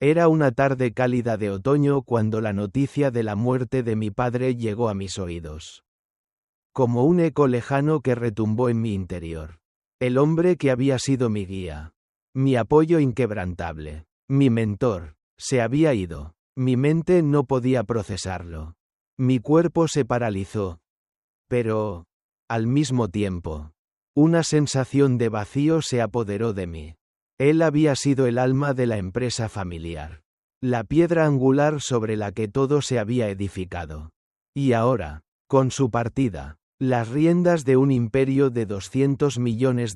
Era una tarde cálida de otoño cuando la noticia de la muerte de mi padre llegó a mis oídos. Como un eco lejano que retumbó en mi interior. El hombre que había sido mi guía. Mi apoyo inquebrantable. Mi mentor. Se había ido. Mi mente no podía procesarlo. Mi cuerpo se paralizó. Pero, al mismo tiempo, una sensación de vacío se apoderó de mí. Él había sido el alma de la empresa familiar. La piedra angular sobre la que todo se había edificado. Y ahora, con su partida, las riendas de un imperio de $200 millones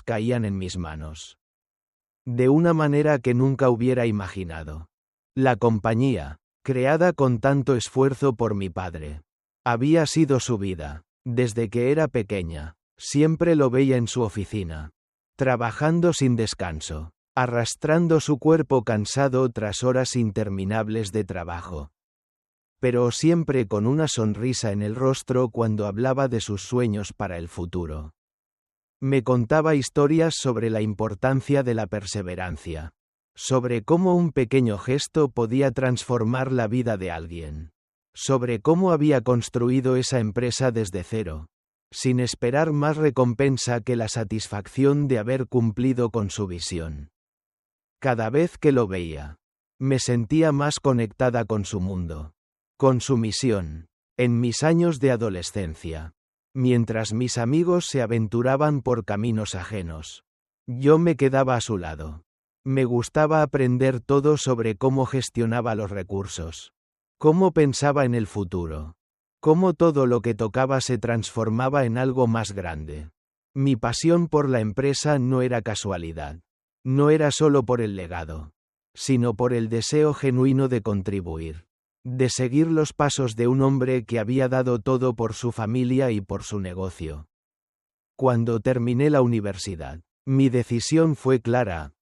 caían en mis manos. De una manera que nunca hubiera imaginado. La compañía, creada con tanto esfuerzo por mi padre, había sido su vida. Desde que era pequeña, siempre lo veía en su oficina, trabajando sin descanso, arrastrando su cuerpo cansado tras horas interminables de trabajo. Pero siempre con una sonrisa en el rostro cuando hablaba de sus sueños para el futuro. Me contaba historias sobre la importancia de la perseverancia, sobre cómo un pequeño gesto podía transformar la vida de alguien, sobre cómo había construido esa empresa desde cero, sin esperar más recompensa que la satisfacción de haber cumplido con su visión. Cada vez que lo veía, me sentía más conectada con su mundo, con su misión, en mis años de adolescencia. Mientras mis amigos se aventuraban por caminos ajenos, yo me quedaba a su lado. Me gustaba aprender todo sobre cómo gestionaba los recursos, cómo pensaba en el futuro, cómo todo lo que tocaba se transformaba en algo más grande. Mi pasión por la empresa no era casualidad. No era solo por el legado, sino por el deseo genuino de contribuir, de seguir los pasos de un hombre que había dado todo por su familia y por su negocio. Cuando terminé la universidad, mi decisión fue clara: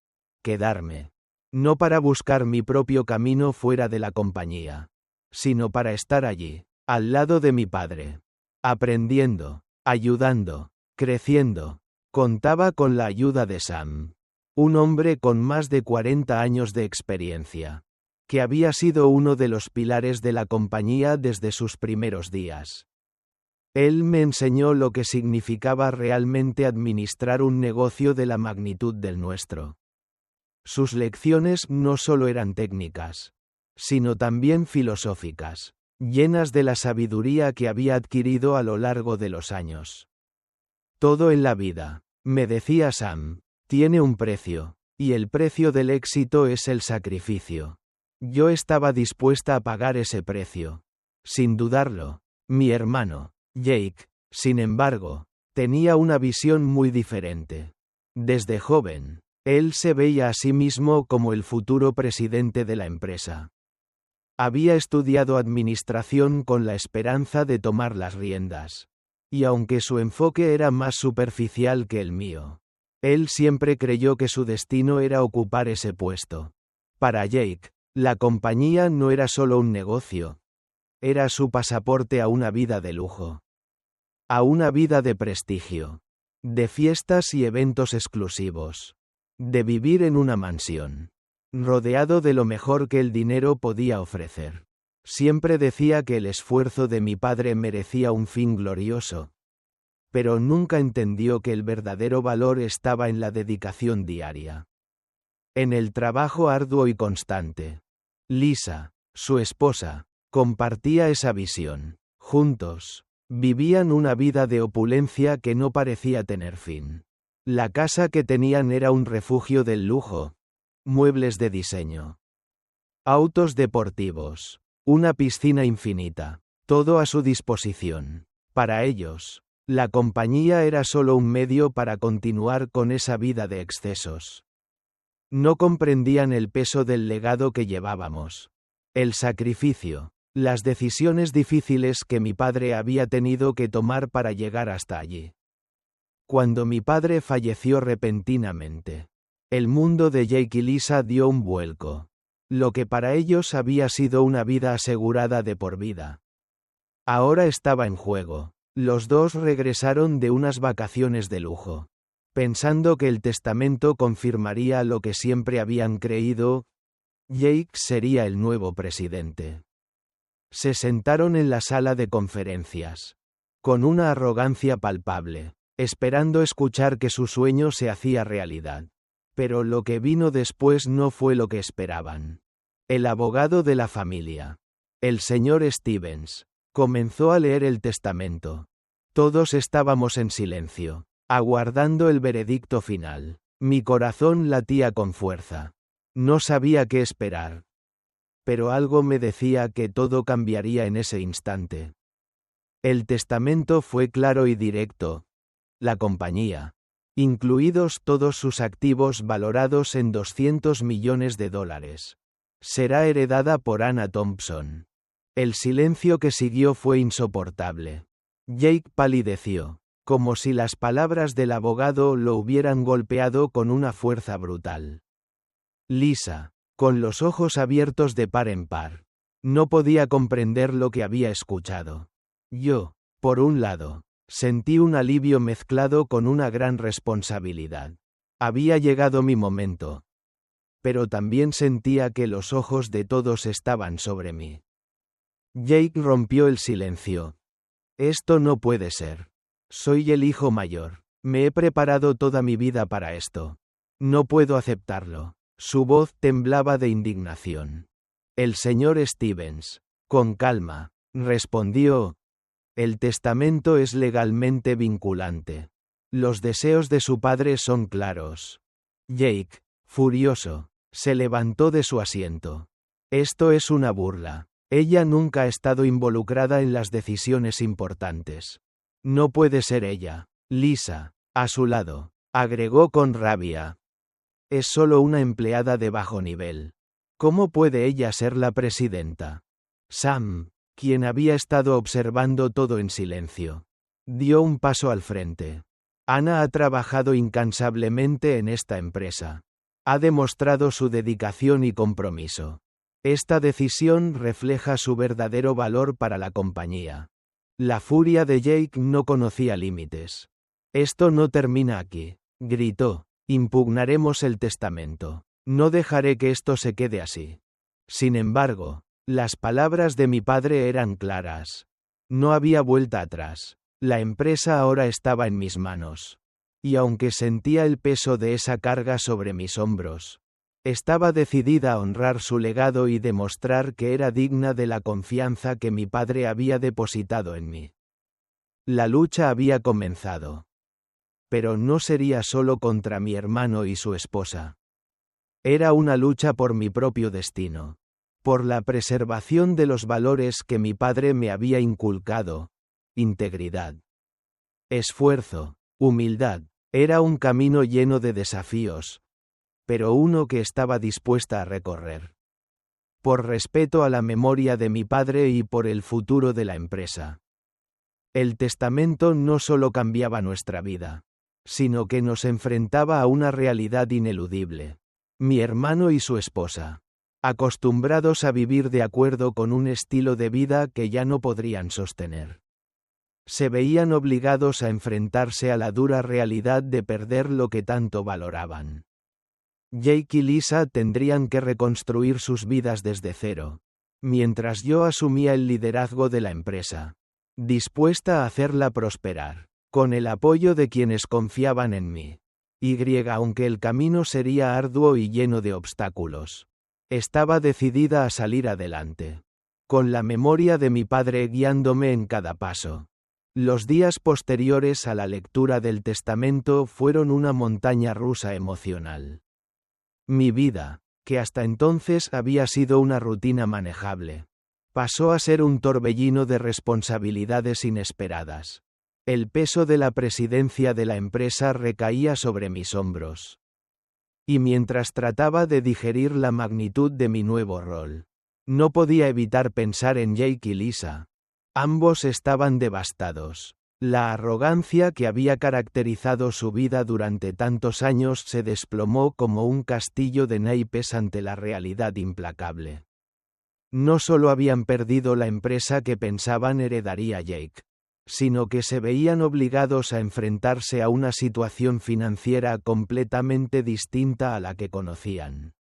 quedarme. No para buscar mi propio camino fuera de la compañía, sino para estar allí, al lado de mi padre, aprendiendo, ayudando, creciendo. Contaba con la ayuda de Sam, un hombre con más de 40 años de experiencia, que había sido uno de los pilares de la compañía desde sus primeros días. Él me enseñó lo que significaba realmente administrar un negocio de la magnitud del nuestro. Sus lecciones no solo eran técnicas, sino también filosóficas, llenas de la sabiduría que había adquirido a lo largo de los años. Todo en la vida, me decía Sam, tiene un precio, y el precio del éxito es el sacrificio. Yo estaba dispuesta a pagar ese precio. Sin dudarlo. Mi hermano, Jake, sin embargo, tenía una visión muy diferente. Desde joven, él se veía a sí mismo como el futuro presidente de la empresa. Había estudiado administración con la esperanza de tomar las riendas. Y aunque su enfoque era más superficial que el mío, él siempre creyó que su destino era ocupar ese puesto. Para Jake, la compañía no era solo un negocio. Era su pasaporte a una vida de lujo. A una vida de prestigio. De fiestas y eventos exclusivos. De vivir en una mansión, rodeado de lo mejor que el dinero podía ofrecer. Siempre decía que el esfuerzo de mi padre merecía un fin glorioso. Pero nunca entendió que el verdadero valor estaba en la dedicación diaria. En el trabajo arduo y constante. Lisa, su esposa, compartía esa visión. Juntos, vivían una vida de opulencia que no parecía tener fin. La casa que tenían era un refugio del lujo. Muebles de diseño. Autos deportivos. Una piscina infinita. Todo a su disposición. Para ellos, la compañía era solo un medio para continuar con esa vida de excesos. No comprendían el peso del legado que llevábamos. El sacrificio. Las decisiones difíciles que mi padre había tenido que tomar para llegar hasta allí. Cuando mi padre falleció repentinamente, el mundo de Jake y Lisa dio un vuelco. Lo que para ellos había sido una vida asegurada de por vida. Ahora estaba en juego. Los dos regresaron de unas vacaciones de lujo, pensando que el testamento confirmaría lo que siempre habían creído, Jake sería el nuevo presidente. Se sentaron en la sala de conferencias, con una arrogancia palpable, esperando escuchar que su sueño se hacía realidad. Pero lo que vino después no fue lo que esperaban. El abogado de la familia, el señor Stevens, comenzó a leer el testamento. Todos estábamos en silencio, aguardando el veredicto final. Mi corazón latía con fuerza. No sabía qué esperar. Pero algo me decía que todo cambiaría en ese instante. El testamento fue claro y directo. La compañía, incluidos todos sus activos valorados en $200 millones, será heredada por Anna Thompson. El silencio que siguió fue insoportable. Jake palideció, como si las palabras del abogado lo hubieran golpeado con una fuerza brutal. Lisa, con los ojos abiertos de par en par, no podía comprender lo que había escuchado. Yo, por un lado, sentí un alivio mezclado con una gran responsabilidad. Había llegado mi momento. Pero también sentía que los ojos de todos estaban sobre mí. Jake rompió el silencio. Esto no puede ser. Soy el hijo mayor. Me he preparado toda mi vida para esto. No puedo aceptarlo. Su voz temblaba de indignación. El señor Stevens, con calma, respondió: el testamento es legalmente vinculante. Los deseos de su padre son claros. Jake, furioso, se levantó de su asiento. Esto es una burla. Ella nunca ha estado involucrada en las decisiones importantes. No puede ser ella. Lisa, a su lado, agregó con rabia. Es solo una empleada de bajo nivel. ¿Cómo puede ella ser la presidenta? Sam, quien había estado observando todo en silencio, dio un paso al frente. Anna ha trabajado incansablemente en esta empresa. Ha demostrado su dedicación y compromiso. Esta decisión refleja su verdadero valor para la compañía. La furia de Jake no conocía límites. Esto no termina aquí, gritó. Impugnaremos el testamento. No dejaré que esto se quede así. Sin embargo, las palabras de mi padre eran claras. No había vuelta atrás. La empresa ahora estaba en mis manos. Y aunque sentía el peso de esa carga sobre mis hombros, estaba decidida a honrar su legado y demostrar que era digna de la confianza que mi padre había depositado en mí. La lucha había comenzado. Pero no sería solo contra mi hermano y su esposa. Era una lucha por mi propio destino. Por la preservación de los valores que mi padre me había inculcado. Integridad. Esfuerzo. Humildad. Era un camino lleno de desafíos. Pero uno que estaba dispuesta a recorrer. Por respeto a la memoria de mi padre y por el futuro de la empresa. El testamento no solo cambiaba nuestra vida, sino que nos enfrentaba a una realidad ineludible. Mi hermano y su esposa, acostumbrados a vivir de acuerdo con un estilo de vida que ya no podrían sostener, se veían obligados a enfrentarse a la dura realidad de perder lo que tanto valoraban. Jake y Lisa tendrían que reconstruir sus vidas desde cero, mientras yo asumía el liderazgo de la empresa, dispuesta a hacerla prosperar, con el apoyo de quienes confiaban en mí. Aunque el camino sería arduo y lleno de obstáculos, estaba decidida a salir adelante, con la memoria de mi padre guiándome en cada paso. Los días posteriores a la lectura del testamento fueron una montaña rusa emocional. Mi vida, que hasta entonces había sido una rutina manejable, pasó a ser un torbellino de responsabilidades inesperadas. El peso de la presidencia de la empresa recaía sobre mis hombros. Y mientras trataba de digerir la magnitud de mi nuevo rol, no podía evitar pensar en Jake y Lisa. Ambos estaban devastados. La arrogancia que había caracterizado su vida durante tantos años se desplomó como un castillo de naipes ante la realidad implacable. No solo habían perdido la empresa que pensaban heredaría Jake, sino que se veían obligados a enfrentarse a una situación financiera completamente distinta a la que conocían.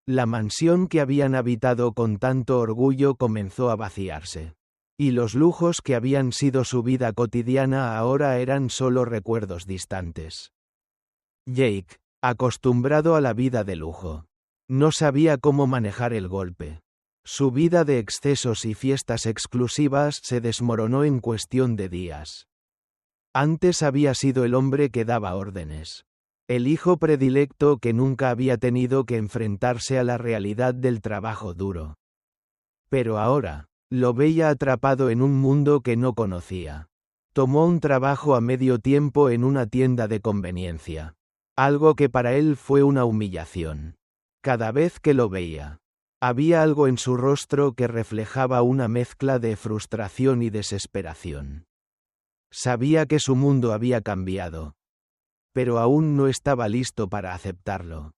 La mansión que habían habitado con tanto orgullo comenzó a vaciarse. Y los lujos que habían sido su vida cotidiana ahora eran solo recuerdos distantes. Jake, acostumbrado a la vida de lujo, no sabía cómo manejar el golpe. Su vida de excesos y fiestas exclusivas se desmoronó en cuestión de días. Antes había sido el hombre que daba órdenes. El hijo predilecto que nunca había tenido que enfrentarse a la realidad del trabajo duro. Pero ahora, lo veía atrapado en un mundo que no conocía. Tomó un trabajo a medio tiempo en una tienda de conveniencia. Algo que para él fue una humillación. Cada vez que lo veía, había algo en su rostro que reflejaba una mezcla de frustración y desesperación. Sabía que su mundo había cambiado, pero aún no estaba listo para aceptarlo.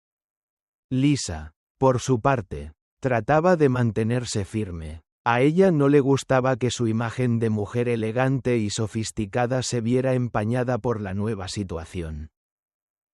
Lisa, por su parte, trataba de mantenerse firme. A ella no le gustaba que su imagen de mujer elegante y sofisticada se viera empañada por la nueva situación.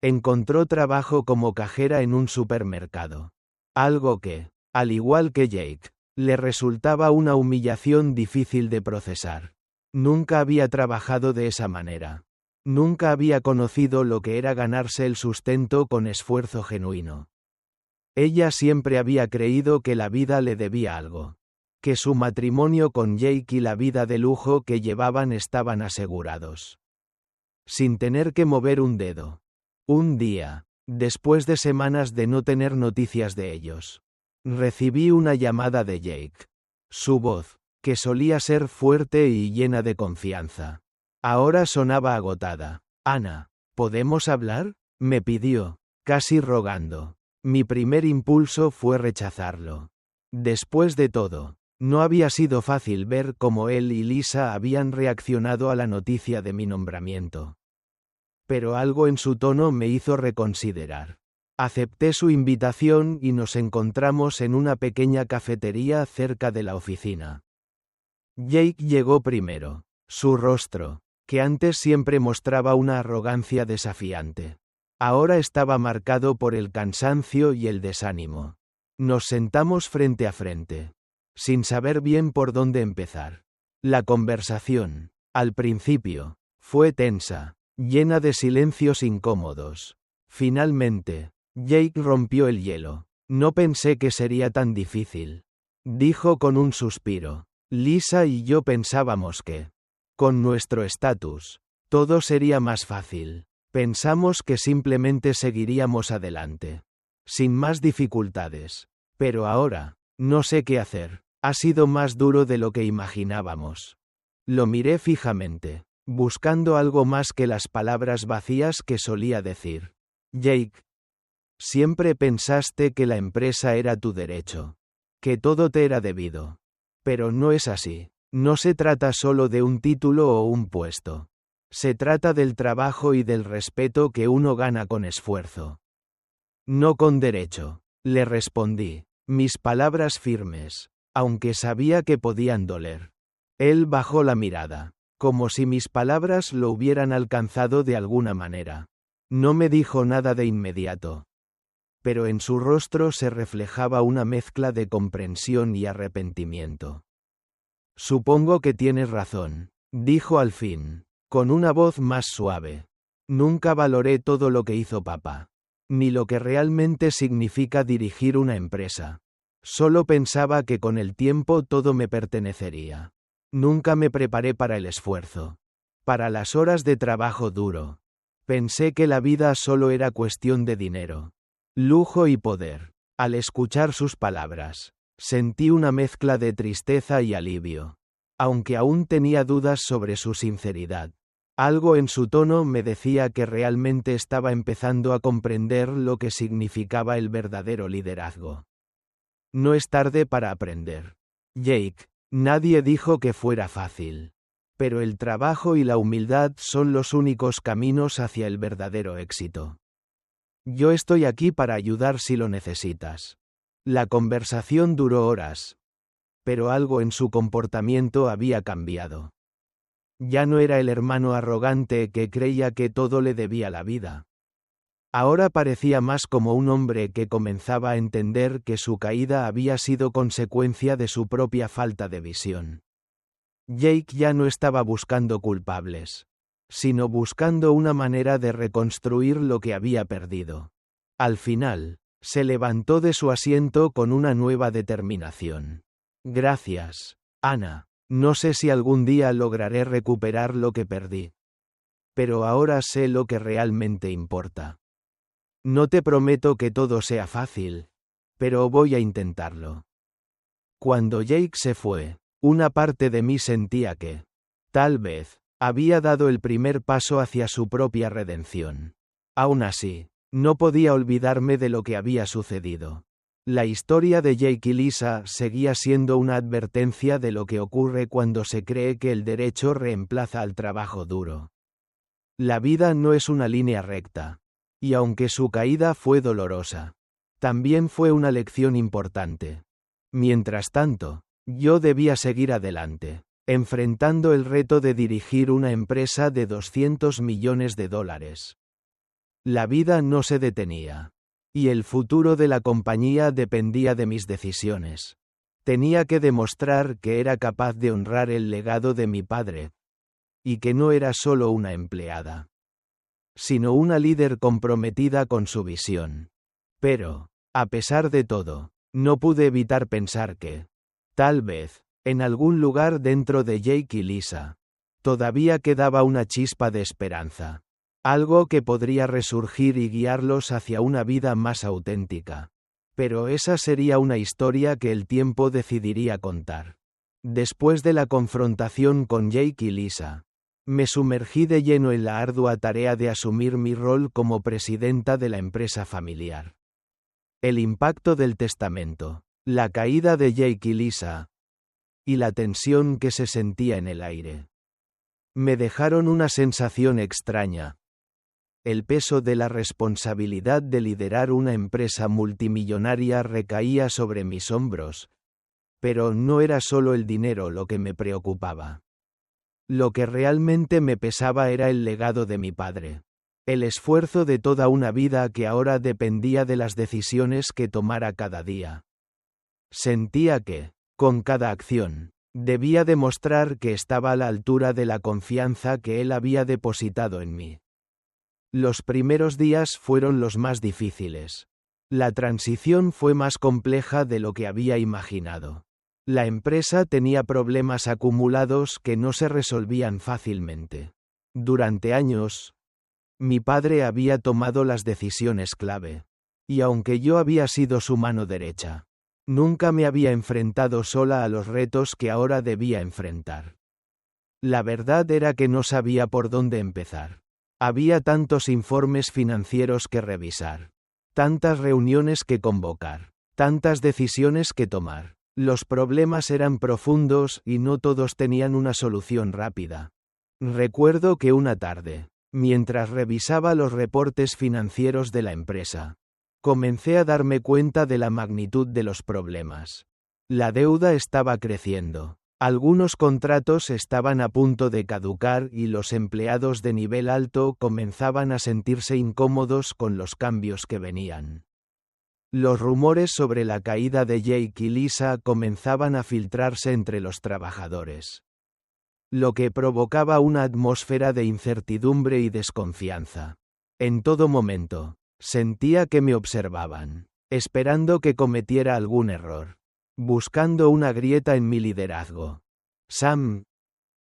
Encontró trabajo como cajera en un supermercado. Algo que, al igual que Jake, le resultaba una humillación difícil de procesar. Nunca había trabajado de esa manera. Nunca había conocido lo que era ganarse el sustento con esfuerzo genuino. Ella siempre había creído que la vida le debía algo. Que su matrimonio con Jake y la vida de lujo que llevaban estaban asegurados. Sin tener que mover un dedo. Un día, después de semanas de no tener noticias de ellos, recibí una llamada de Jake. Su voz, que solía ser fuerte y llena de confianza, ahora sonaba agotada. «Ana, ¿podemos hablar?», me pidió, casi rogando. Mi primer impulso fue rechazarlo. Después de todo, no había sido fácil ver cómo él y Lisa habían reaccionado a la noticia de mi nombramiento. Pero algo en su tono me hizo reconsiderar. Acepté su invitación y nos encontramos en una pequeña cafetería cerca de la oficina. Jake llegó primero. Su rostro, que antes siempre mostraba una arrogancia desafiante, ahora estaba marcado por el cansancio y el desánimo. Nos sentamos frente a frente, sin saber bien por dónde empezar. La conversación, al principio, fue tensa, llena de silencios incómodos. Finalmente, Jake rompió el hielo. «No pensé que sería tan difícil», dijo con un suspiro. «Lisa y yo pensábamos que, con nuestro estatus, todo sería más fácil. Pensamos que simplemente seguiríamos adelante, sin más dificultades. Pero ahora, no sé qué hacer. Ha sido más duro de lo que imaginábamos». Lo miré fijamente, buscando algo más que las palabras vacías que solía decir. «Jake, siempre pensaste que la empresa era tu derecho, que todo te era debido. Pero no es así. No se trata solo de un título o un puesto. Se trata del trabajo y del respeto que uno gana con esfuerzo. No con derecho», le respondí, mis palabras firmes, aunque sabía que podían doler. Él bajó la mirada, como si mis palabras lo hubieran alcanzado de alguna manera. No me dijo nada de inmediato, pero en su rostro se reflejaba una mezcla de comprensión y arrepentimiento. «Supongo que tienes razón», dijo al fin, con una voz más suave. «Nunca valoré todo lo que hizo papá, ni lo que realmente significa dirigir una empresa. Solo pensaba que con el tiempo todo me pertenecería. Nunca me preparé para el esfuerzo, para las horas de trabajo duro. Pensé que la vida solo era cuestión de dinero, lujo y poder». Al escuchar sus palabras, sentí una mezcla de tristeza y alivio. Aunque aún tenía dudas sobre su sinceridad, algo en su tono me decía que realmente estaba empezando a comprender lo que significaba el verdadero liderazgo. «No es tarde para aprender, Jake. Nadie dijo que fuera fácil. Pero el trabajo y la humildad son los únicos caminos hacia el verdadero éxito. Yo estoy aquí para ayudar si lo necesitas». La conversación duró horas, pero algo en su comportamiento había cambiado. Ya no era el hermano arrogante que creía que todo le debía la vida. Ahora parecía más como un hombre que comenzaba a entender que su caída había sido consecuencia de su propia falta de visión. Jake ya no estaba buscando culpables, sino buscando una manera de reconstruir lo que había perdido. Al final, se levantó de su asiento con una nueva determinación. Gracias, Ana. No sé si algún día lograré recuperar lo que perdí. Pero ahora sé lo que realmente importa. No te prometo que todo sea fácil, pero voy a intentarlo. Cuando Jake se fue, una parte de mí sentía que, tal vez, había dado el primer paso hacia su propia redención. Aún así, no podía olvidarme de lo que había sucedido. La historia de Jake y Lisa seguía siendo una advertencia de lo que ocurre cuando se cree que el derecho reemplaza al trabajo duro. La vida no es una línea recta. Y aunque su caída fue dolorosa, también fue una lección importante. Mientras tanto, yo debía seguir adelante, enfrentando el reto de dirigir una empresa de $200 millones. La vida no se detenía. Y el futuro de la compañía dependía de mis decisiones. Tenía que demostrar que era capaz de honrar el legado de mi padre. Y que no era solo una empleada, sino una líder comprometida con su visión. Pero, a pesar de todo, no pude evitar pensar que, tal vez, en algún lugar dentro de Jake y Lisa, todavía quedaba una chispa de esperanza. Algo que podría resurgir y guiarlos hacia una vida más auténtica. Pero esa sería una historia que el tiempo decidiría contar. Después de la confrontación con Jake y Lisa, me sumergí de lleno en la ardua tarea de asumir mi rol como presidenta de la empresa familiar. El impacto del testamento, la caída de Jake y Lisa, y la tensión que se sentía en el aire, me dejaron una sensación extraña. El peso de la responsabilidad de liderar una empresa multimillonaria recaía sobre mis hombros, pero no era solo el dinero lo que me preocupaba. Lo que realmente me pesaba era el legado de mi padre. El esfuerzo de toda una vida que ahora dependía de las decisiones que tomara cada día. Sentía que, con cada acción, debía demostrar que estaba a la altura de la confianza que él había depositado en mí. Los primeros días fueron los más difíciles. La transición fue más compleja de lo que había imaginado. La empresa tenía problemas acumulados que no se resolvían fácilmente. Durante años, mi padre había tomado las decisiones clave. Y aunque yo había sido su mano derecha, nunca me había enfrentado sola a los retos que ahora debía enfrentar. La verdad era que no sabía por dónde empezar. Había tantos informes financieros que revisar, tantas reuniones que convocar, tantas decisiones que tomar. Los problemas eran profundos y no todos tenían una solución rápida. Recuerdo que una tarde, mientras revisaba los reportes financieros de la empresa, comencé a darme cuenta de la magnitud de los problemas. La deuda estaba creciendo. Algunos contratos estaban a punto de caducar y los empleados de nivel alto comenzaban a sentirse incómodos con los cambios que venían. Los rumores sobre la caída de Jake y Lisa comenzaban a filtrarse entre los trabajadores, lo que provocaba una atmósfera de incertidumbre y desconfianza. En todo momento, sentía que me observaban, esperando que cometiera algún error, buscando una grieta en mi liderazgo. Sam,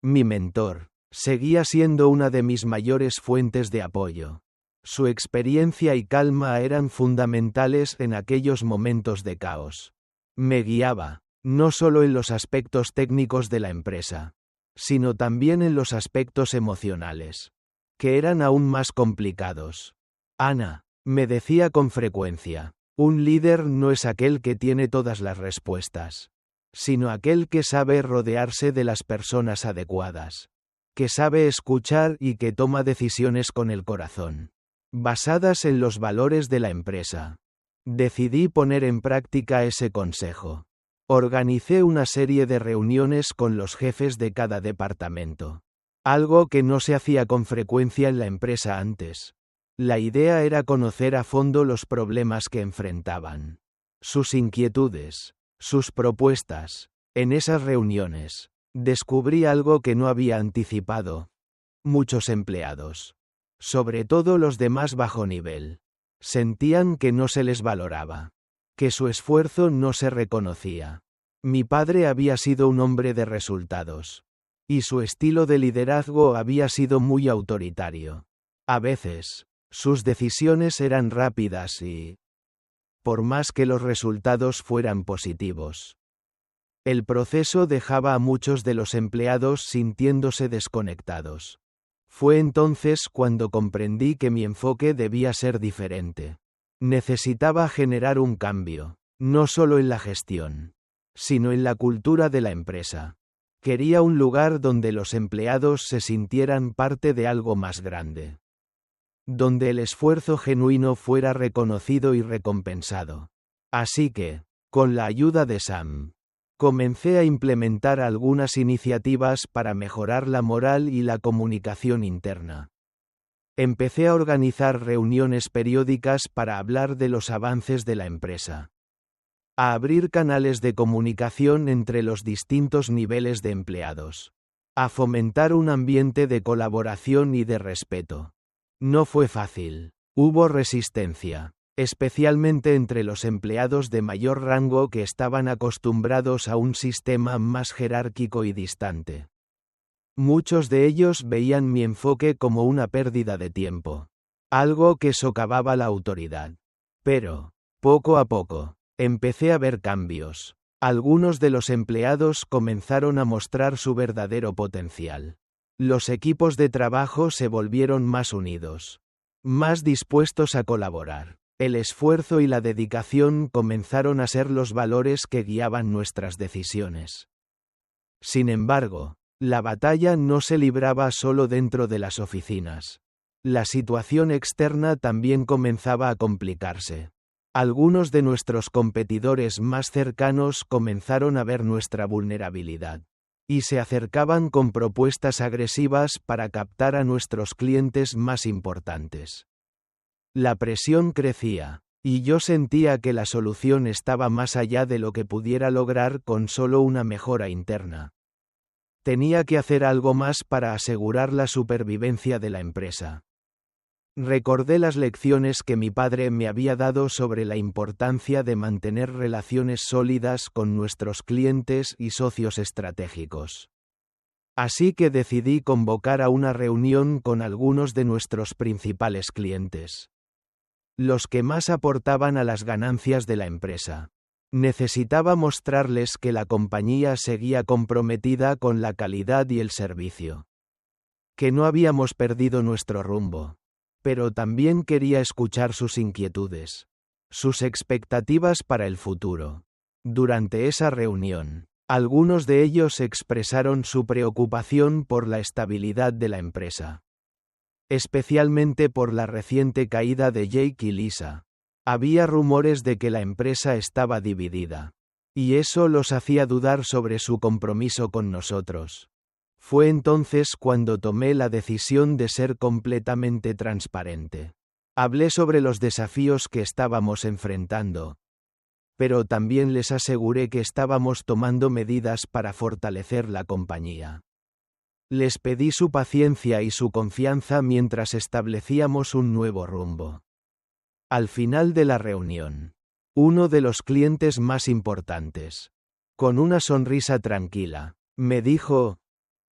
mi mentor, seguía siendo una de mis mayores fuentes de apoyo. Su experiencia y calma eran fundamentales en aquellos momentos de caos. Me guiaba, no solo en los aspectos técnicos de la empresa, sino también en los aspectos emocionales, que eran aún más complicados. Ana, me decía con frecuencia, un líder no es aquel que tiene todas las respuestas, sino aquel que sabe rodearse de las personas adecuadas, que sabe escuchar y que toma decisiones con el corazón, basadas en los valores de la empresa. Decidí poner en práctica ese consejo. Organicé una serie de reuniones con los jefes de cada departamento, algo que no se hacía con frecuencia en la empresa antes. La idea era conocer a fondo los problemas que enfrentaban, sus inquietudes, sus propuestas. En esas reuniones, descubrí algo que no había anticipado. Muchos empleados, sobre todo los de más bajo nivel, sentían que no se les valoraba, que su esfuerzo no se reconocía. Mi padre había sido un hombre de resultados, y su estilo de liderazgo había sido muy autoritario. A veces, sus decisiones eran rápidas y, por más que los resultados fueran positivos, el proceso dejaba a muchos de los empleados sintiéndose desconectados. Fue entonces cuando comprendí que mi enfoque debía ser diferente. Necesitaba generar un cambio, no solo en la gestión, sino en la cultura de la empresa. Quería un lugar donde los empleados se sintieran parte de algo más grande, donde el esfuerzo genuino fuera reconocido y recompensado. Así que, con la ayuda de Sam, comencé a implementar algunas iniciativas para mejorar la moral y la comunicación interna. Empecé a organizar reuniones periódicas para hablar de los avances de la empresa, a abrir canales de comunicación entre los distintos niveles de empleados, a fomentar un ambiente de colaboración y de respeto. No fue fácil. Hubo resistencia, especialmente entre los empleados de mayor rango que estaban acostumbrados a un sistema más jerárquico y distante. Muchos de ellos veían mi enfoque como una pérdida de tiempo, algo que socavaba la autoridad. Pero, poco a poco, empecé a ver cambios. Algunos de los empleados comenzaron a mostrar su verdadero potencial. Los equipos de trabajo se volvieron más unidos, más dispuestos a colaborar. El esfuerzo y la dedicación comenzaron a ser los valores que guiaban nuestras decisiones. Sin embargo, la batalla no se libraba solo dentro de las oficinas. La situación externa también comenzaba a complicarse. Algunos de nuestros competidores más cercanos comenzaron a ver nuestra vulnerabilidad, y se acercaban con propuestas agresivas para captar a nuestros clientes más importantes. La presión crecía, y yo sentía que la solución estaba más allá de lo que pudiera lograr con solo una mejora interna. Tenía que hacer algo más para asegurar la supervivencia de la empresa. Recordé las lecciones que mi padre me había dado sobre la importancia de mantener relaciones sólidas con nuestros clientes y socios estratégicos. Así que decidí convocar a una reunión con algunos de nuestros principales clientes, los que más aportaban a las ganancias de la empresa. Necesitaba mostrarles que la compañía seguía comprometida con la calidad y el servicio, que no habíamos perdido nuestro rumbo. Pero también quería escuchar sus inquietudes, sus expectativas para el futuro. Durante esa reunión, algunos de ellos expresaron su preocupación por la estabilidad de la empresa, especialmente por la reciente caída de Jake y Lisa. Había rumores de que la empresa estaba dividida, y eso los hacía dudar sobre su compromiso con nosotros. Fue entonces cuando tomé la decisión de ser completamente transparente. Hablé sobre los desafíos que estábamos enfrentando, pero también les aseguré que estábamos tomando medidas para fortalecer la compañía. Les pedí su paciencia y su confianza mientras establecíamos un nuevo rumbo. Al final de la reunión, uno de los clientes más importantes, con una sonrisa tranquila, me dijo: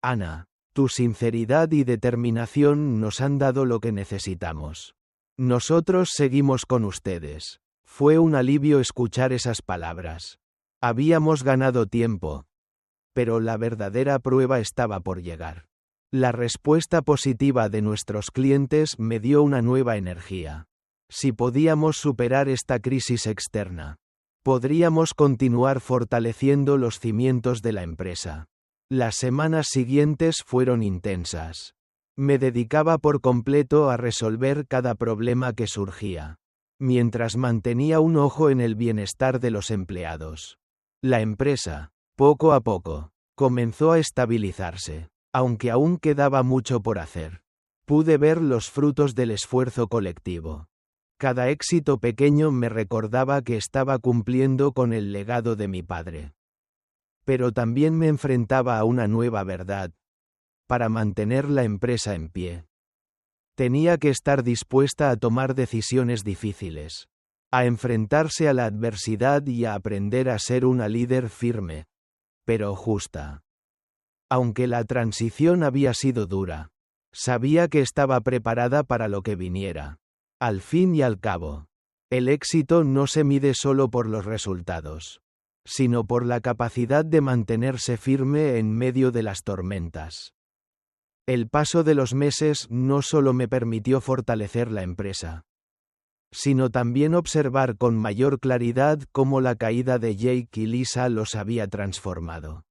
Ana, tu sinceridad y determinación nos han dado lo que necesitamos. Nosotros seguimos con ustedes. Fue un alivio escuchar esas palabras. Habíamos ganado tiempo, pero la verdadera prueba estaba por llegar. La respuesta positiva de nuestros clientes me dio una nueva energía. Si podíamos superar esta crisis externa, podríamos continuar fortaleciendo los cimientos de la empresa. Las semanas siguientes fueron intensas. Me dedicaba por completo a resolver cada problema que surgía, mientras mantenía un ojo en el bienestar de los empleados. La empresa, poco a poco, comenzó a estabilizarse, aunque aún quedaba mucho por hacer. Pude ver los frutos del esfuerzo colectivo. Cada éxito pequeño me recordaba que estaba cumpliendo con el legado de mi padre. Pero también me enfrentaba a una nueva verdad. Para mantener la empresa en pie, tenía que estar dispuesta a tomar decisiones difíciles, a enfrentarse a la adversidad y a aprender a ser una líder firme, pero justa. Aunque la transición había sido dura, sabía que estaba preparada para lo que viniera. Al fin y al cabo, el éxito no se mide solo por los resultados, sino por la capacidad de mantenerse firme en medio de las tormentas. El paso de los meses no solo me permitió fortalecer la empresa, sino también observar con mayor claridad cómo la caída de Jake y Lisa los había transformado.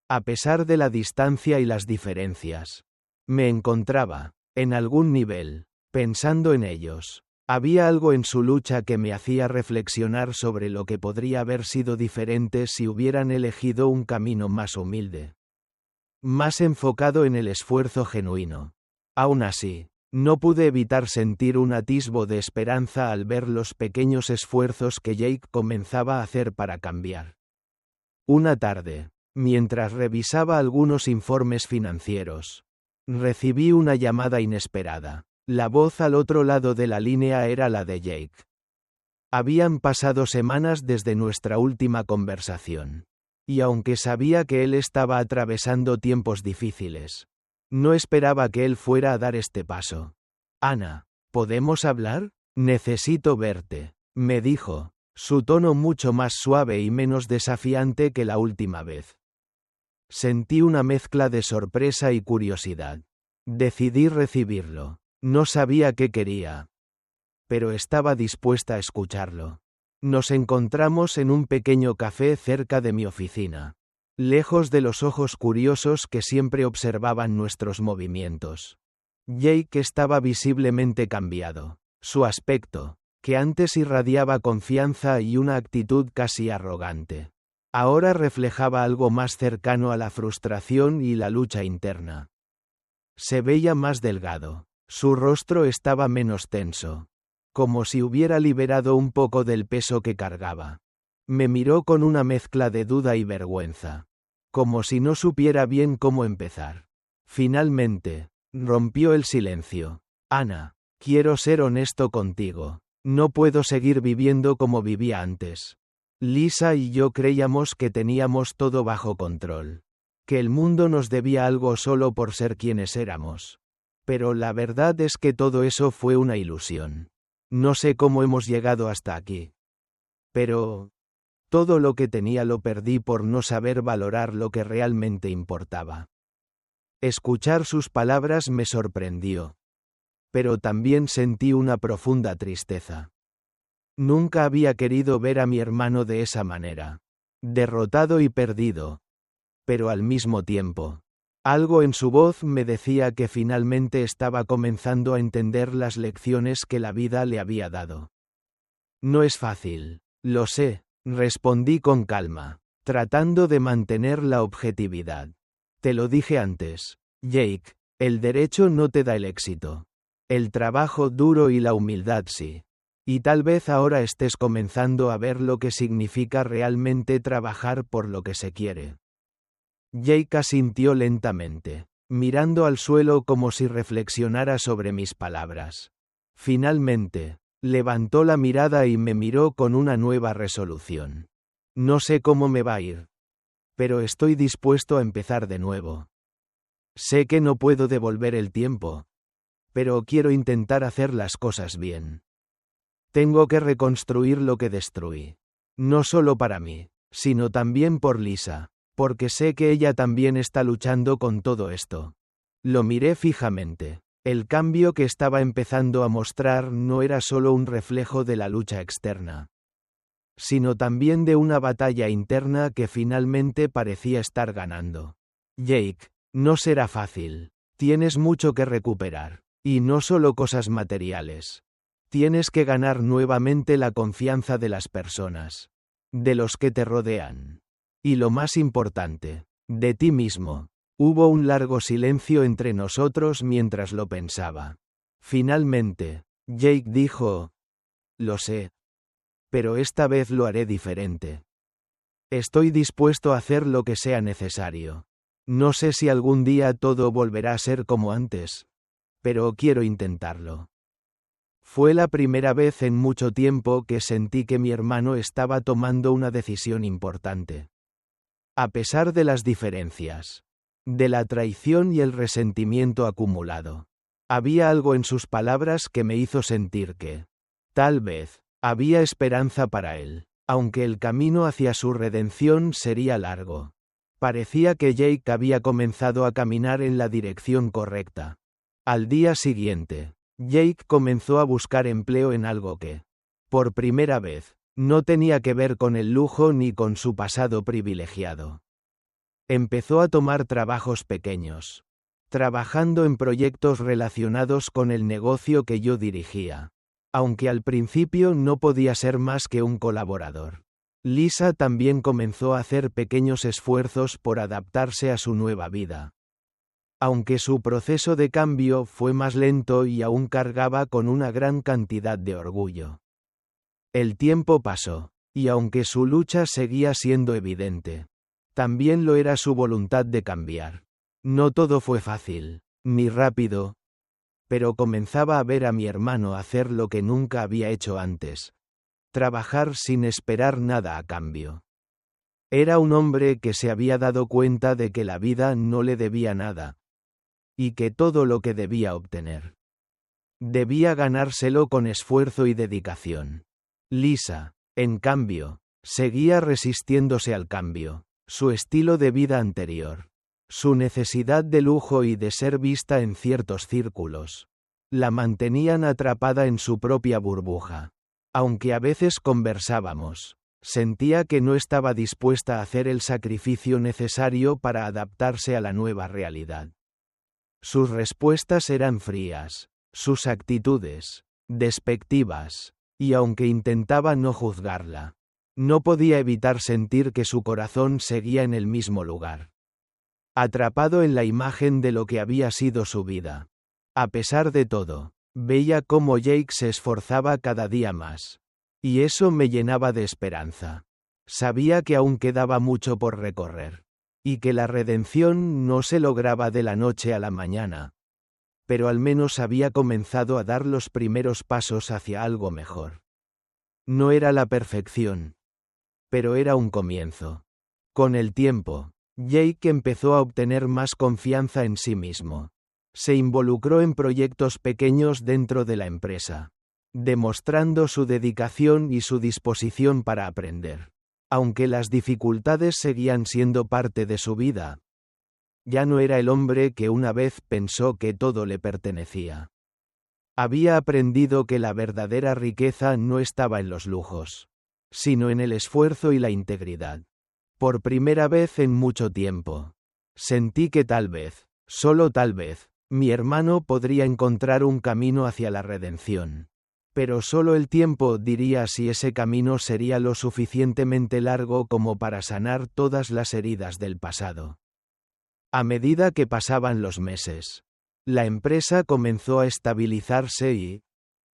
A pesar de la distancia y las diferencias, me encontraba, en algún nivel, pensando en ellos. Había algo en su lucha que me hacía reflexionar sobre lo que podría haber sido diferente si hubieran elegido un camino más humilde, más enfocado en el esfuerzo genuino. Aún así, no pude evitar sentir un atisbo de esperanza al ver los pequeños esfuerzos que Jake comenzaba a hacer para cambiar. Una tarde, mientras revisaba algunos informes financieros, recibí una llamada inesperada. La voz al otro lado de la línea era la de Jake. Habían pasado semanas desde nuestra última conversación, y aunque sabía que él estaba atravesando tiempos difíciles, no esperaba que él fuera a dar este paso. Ana, ¿podemos hablar? Necesito verte, me dijo, su tono mucho más suave y menos desafiante que la última vez. Sentí una mezcla de sorpresa y curiosidad. Decidí recibirlo. No sabía qué quería, pero estaba dispuesta a escucharlo. Nos encontramos en un pequeño café cerca de mi oficina, lejos de los ojos curiosos que siempre observaban nuestros movimientos. Jake estaba visiblemente cambiado. Su aspecto, que antes irradiaba confianza y una actitud casi arrogante, ahora reflejaba algo más cercano a la frustración y la lucha interna. Se veía más delgado. Su rostro estaba menos tenso, como si hubiera liberado un poco del peso que cargaba. Me miró con una mezcla de duda y vergüenza, como si no supiera bien cómo empezar. Finalmente, rompió el silencio. Ana, quiero ser honesto contigo. No puedo seguir viviendo como vivía antes. Lisa y yo creíamos que teníamos todo bajo control, que el mundo nos debía algo solo por ser quienes éramos. Pero la verdad es que todo eso fue una ilusión. No sé cómo hemos llegado hasta aquí. Pero todo lo que tenía lo perdí por no saber valorar lo que realmente importaba. Escuchar sus palabras me sorprendió. Pero también sentí una profunda tristeza. Nunca había querido ver a mi hermano de esa manera. Derrotado y perdido. Pero al mismo tiempo, algo en su voz me decía que finalmente estaba comenzando a entender las lecciones que la vida le había dado. No es fácil, lo sé, respondí con calma, tratando de mantener la objetividad. Te lo dije antes, Jake, el derecho no te da el éxito. El trabajo duro y la humildad sí. Y tal vez ahora estés comenzando a ver lo que significa realmente trabajar por lo que se quiere. Jake asintió lentamente, mirando al suelo como si reflexionara sobre mis palabras. Finalmente, levantó la mirada y me miró con una nueva resolución. No sé cómo me va a ir, pero estoy dispuesto a empezar de nuevo. Sé que no puedo devolver el tiempo, pero quiero intentar hacer las cosas bien. Tengo que reconstruir lo que destruí. No solo para mí, sino también por Lisa. Porque sé que ella también está luchando con todo esto. Lo miré fijamente. El cambio que estaba empezando a mostrar no era solo un reflejo de la lucha externa, sino también de una batalla interna que finalmente parecía estar ganando. Jake, no será fácil. Tienes mucho que recuperar. Y no solo cosas materiales. Tienes que ganar nuevamente la confianza de las personas, de los que te rodean. Y lo más importante, de ti mismo. Hubo un largo silencio entre nosotros mientras lo pensaba. Finalmente, Jake dijo: «Lo sé. Pero esta vez lo haré diferente. Estoy dispuesto a hacer lo que sea necesario. No sé si algún día todo volverá a ser como antes, pero quiero intentarlo». Fue la primera vez en mucho tiempo que sentí que mi hermano estaba tomando una decisión importante. A pesar de las diferencias, de la traición y el resentimiento acumulado, había algo en sus palabras que me hizo sentir que, tal vez, había esperanza para él, aunque el camino hacia su redención sería largo. Parecía que Jake había comenzado a caminar en la dirección correcta. Al día siguiente, Jake comenzó a buscar empleo en algo que, por primera vez, no tenía que ver con el lujo ni con su pasado privilegiado. Empezó a tomar trabajos pequeños, trabajando en proyectos relacionados con el negocio que yo dirigía, aunque al principio no podía ser más que un colaborador. Lisa también comenzó a hacer pequeños esfuerzos por adaptarse a su nueva vida. Aunque su proceso de cambio fue más lento y aún cargaba con una gran cantidad de orgullo. El tiempo pasó, y aunque su lucha seguía siendo evidente, también lo era su voluntad de cambiar. No todo fue fácil, ni rápido, pero comenzaba a ver a mi hermano hacer lo que nunca había hecho antes: trabajar sin esperar nada a cambio. Era un hombre que se había dado cuenta de que la vida no le debía nada, y que todo lo que debía obtener, debía ganárselo con esfuerzo y dedicación. Lisa, en cambio, seguía resistiéndose al cambio. Su estilo de vida anterior, su necesidad de lujo y de ser vista en ciertos círculos, la mantenían atrapada en su propia burbuja. Aunque a veces conversábamos, sentía que no estaba dispuesta a hacer el sacrificio necesario para adaptarse a la nueva realidad. Sus respuestas eran frías, sus actitudes, despectivas, y aunque intentaba no juzgarla, no podía evitar sentir que su corazón seguía en el mismo lugar, atrapado en la imagen de lo que había sido su vida. A pesar de todo, veía cómo Jake se esforzaba cada día más, y eso me llenaba de esperanza. Sabía que aún quedaba mucho por recorrer, y que la redención no se lograba de la noche a la mañana, pero al menos había comenzado a dar los primeros pasos hacia algo mejor. No era la perfección, pero era un comienzo. Con el tiempo, Jake empezó a obtener más confianza en sí mismo. Se involucró en proyectos pequeños dentro de la empresa, demostrando su dedicación y su disposición para aprender. Aunque las dificultades seguían siendo parte de su vida, ya no era el hombre que una vez pensó que todo le pertenecía. Había aprendido que la verdadera riqueza no estaba en los lujos, sino en el esfuerzo y la integridad. Por primera vez en mucho tiempo, sentí que tal vez, solo tal vez, mi hermano podría encontrar un camino hacia la redención. Pero solo el tiempo diría si ese camino sería lo suficientemente largo como para sanar todas las heridas del pasado. A medida que pasaban los meses, la empresa comenzó a estabilizarse y,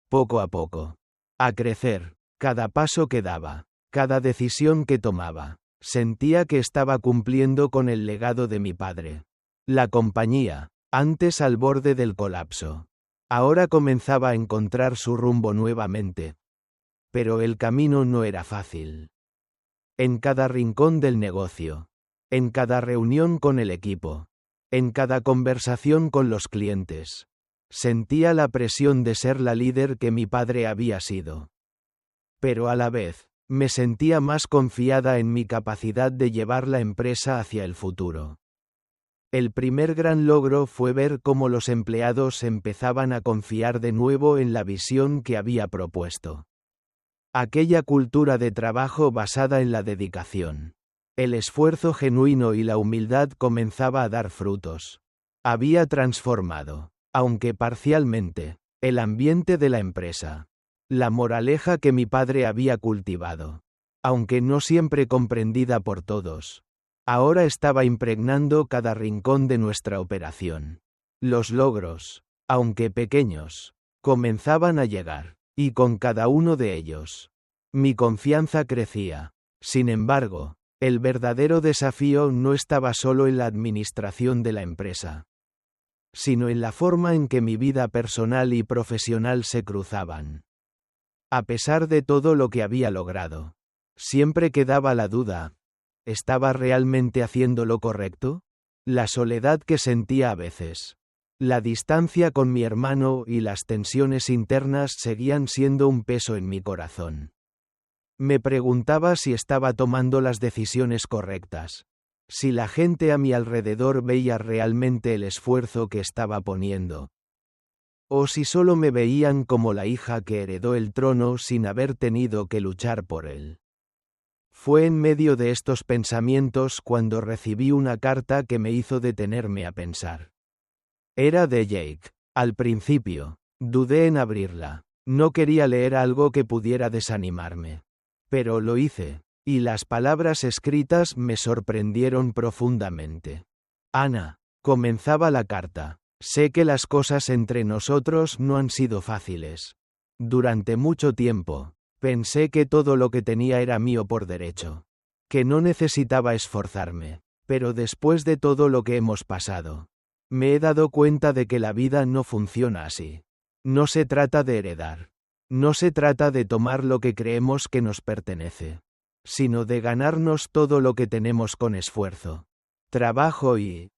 poco a poco, a crecer. Cada paso que daba, cada decisión que tomaba, sentía que estaba cumpliendo con el legado de mi padre. La compañía, antes al borde del colapso, ahora comenzaba a encontrar su rumbo nuevamente. Pero el camino no era fácil. En cada rincón del negocio, en cada reunión con el equipo, en cada conversación con los clientes, sentía la presión de ser la líder que mi padre había sido. Pero a la vez, me sentía más confiada en mi capacidad de llevar la empresa hacia el futuro. El primer gran logro fue ver cómo los empleados empezaban a confiar de nuevo en la visión que había propuesto. Aquella cultura de trabajo basada en la dedicación, el esfuerzo genuino y la humildad comenzaba a dar frutos. Había transformado, aunque parcialmente, el ambiente de la empresa. La moraleja que mi padre había cultivado, aunque no siempre comprendida por todos, Ahora estaba impregnando cada rincón de nuestra operación. Los logros, aunque pequeños, comenzaban a llegar, y con cada uno de ellos, mi confianza crecía. Sin embargo, el verdadero desafío no estaba solo en la administración de la empresa, sino en la forma en que mi vida personal y profesional se cruzaban. A pesar de todo lo que había logrado, siempre quedaba la duda: ¿estaba realmente haciendo lo correcto? La soledad que sentía a veces, la distancia con mi hermano y las tensiones internas seguían siendo un peso en mi corazón. Me preguntaba si estaba tomando las decisiones correctas, si la gente a mi alrededor veía realmente el esfuerzo que estaba poniendo, o si solo me veían como la hija que heredó el trono sin haber tenido que luchar por él. Fue en medio de estos pensamientos cuando recibí una carta que me hizo detenerme a pensar. Era de Jake. Al principio, dudé en abrirla. No quería leer algo que pudiera desanimarme. Pero lo hice, y las palabras escritas me sorprendieron profundamente. Ana, comenzaba la carta. Sé que las cosas entre nosotros no han sido fáciles. Durante mucho tiempo, pensé que todo lo que tenía era mío por derecho, que no necesitaba esforzarme. Pero después de todo lo que hemos pasado, me he dado cuenta de que la vida no funciona así. No se trata de heredar. No se trata de tomar lo que creemos que nos pertenece, sino de ganarnos todo lo que tenemos con esfuerzo, trabajo y,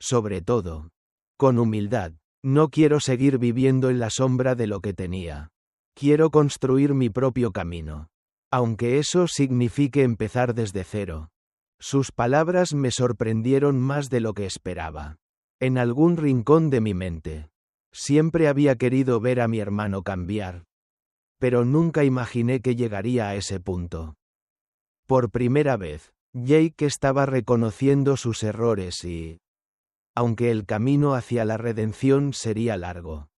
sobre todo, con humildad. No quiero seguir viviendo en la sombra de lo que tenía. Quiero construir mi propio camino, aunque eso signifique empezar desde cero. Sus palabras me sorprendieron más de lo que esperaba. En algún rincón de mi mente, siempre había querido ver a mi hermano cambiar, pero nunca imaginé que llegaría a ese punto. Por primera vez, Jake estaba reconociendo sus errores y, aunque el camino hacia la redención sería largo,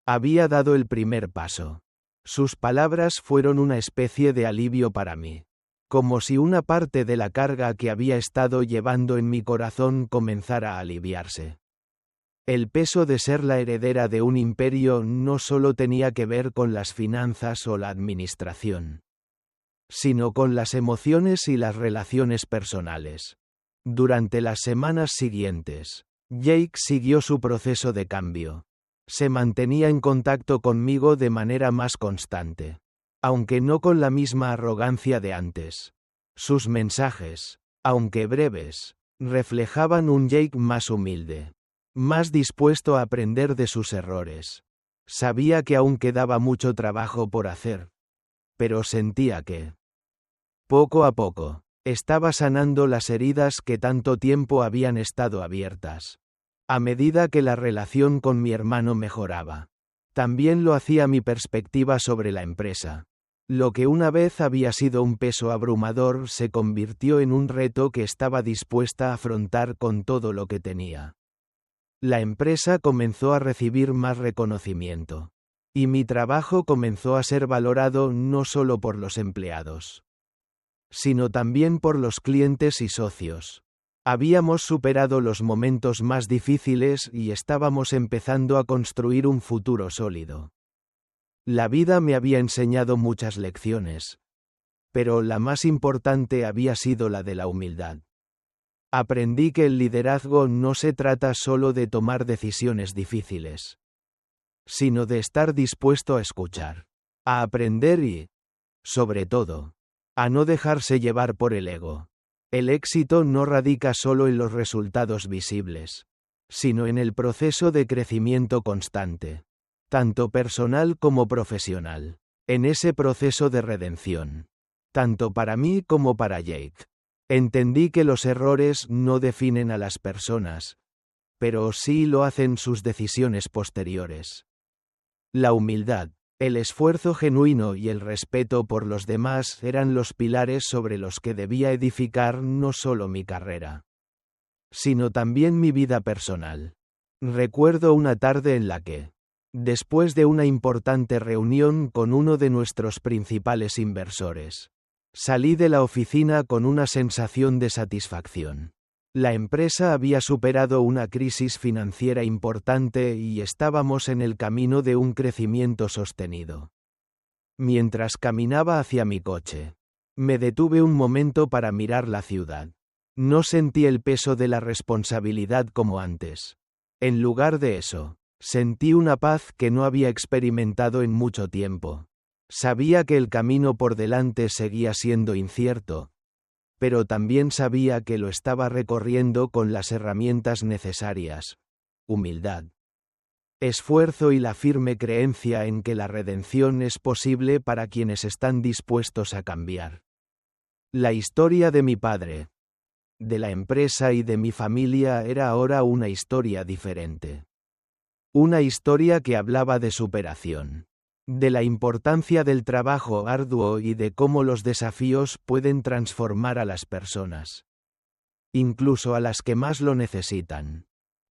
había dado el primer paso. Sus palabras fueron una especie de alivio para mí, como si una parte de la carga que había estado llevando en mi corazón comenzara a aliviarse. El peso de ser la heredera de un imperio no solo tenía que ver con las finanzas o la administración, sino con las emociones y las relaciones personales. Durante las semanas siguientes, Jake siguió su proceso de cambio. Se mantenía en contacto conmigo de manera más constante, aunque no con la misma arrogancia de antes. Sus mensajes, aunque breves, reflejaban un Jake más humilde, más dispuesto a aprender de sus errores. Sabía que aún quedaba mucho trabajo por hacer, pero sentía que, poco a poco, estaba sanando las heridas que tanto tiempo habían estado abiertas. A medida que la relación con mi hermano mejoraba, también lo hacía mi perspectiva sobre la empresa. Lo que una vez había sido un peso abrumador se convirtió en un reto que estaba dispuesta a afrontar con todo lo que tenía. La empresa comenzó a recibir más reconocimiento, y mi trabajo comenzó a ser valorado no solo por los empleados, sino también por los clientes y socios. Habíamos superado los momentos más difíciles y estábamos empezando a construir un futuro sólido. La vida me había enseñado muchas lecciones, pero la más importante había sido la de la humildad. Aprendí que el liderazgo no se trata solo de tomar decisiones difíciles, sino de estar dispuesto a escuchar, a aprender y, sobre todo, a no dejarse llevar por el ego. El éxito no radica solo en los resultados visibles, sino en el proceso de crecimiento constante, tanto personal como profesional, en ese proceso de redención, tanto para mí como para Jake. Entendí que los errores no definen a las personas, pero sí lo hacen sus decisiones posteriores. La humildad, el esfuerzo genuino y el respeto por los demás eran los pilares sobre los que debía edificar no solo mi carrera, sino también mi vida personal. Recuerdo una tarde en la que, después de una importante reunión con uno de nuestros principales inversores, Salí de la oficina con una sensación de satisfacción. La empresa había superado una crisis financiera importante y estábamos en el camino de un crecimiento sostenido. Mientras caminaba hacia mi coche, me detuve un momento para mirar la ciudad. No sentí el peso de la responsabilidad como antes. En lugar de eso, sentí una paz que no había experimentado en mucho tiempo. Sabía que el camino por delante seguía siendo incierto, pero también sabía que lo estaba recorriendo con las herramientas necesarias: humildad, esfuerzo y la firme creencia en que la redención es posible para quienes están dispuestos a cambiar. La historia de mi padre, de la empresa y de mi familia era ahora una historia diferente. Una historia que hablaba de superación, de la importancia del trabajo arduo y de cómo los desafíos pueden transformar a las personas, incluso a las que más lo necesitan.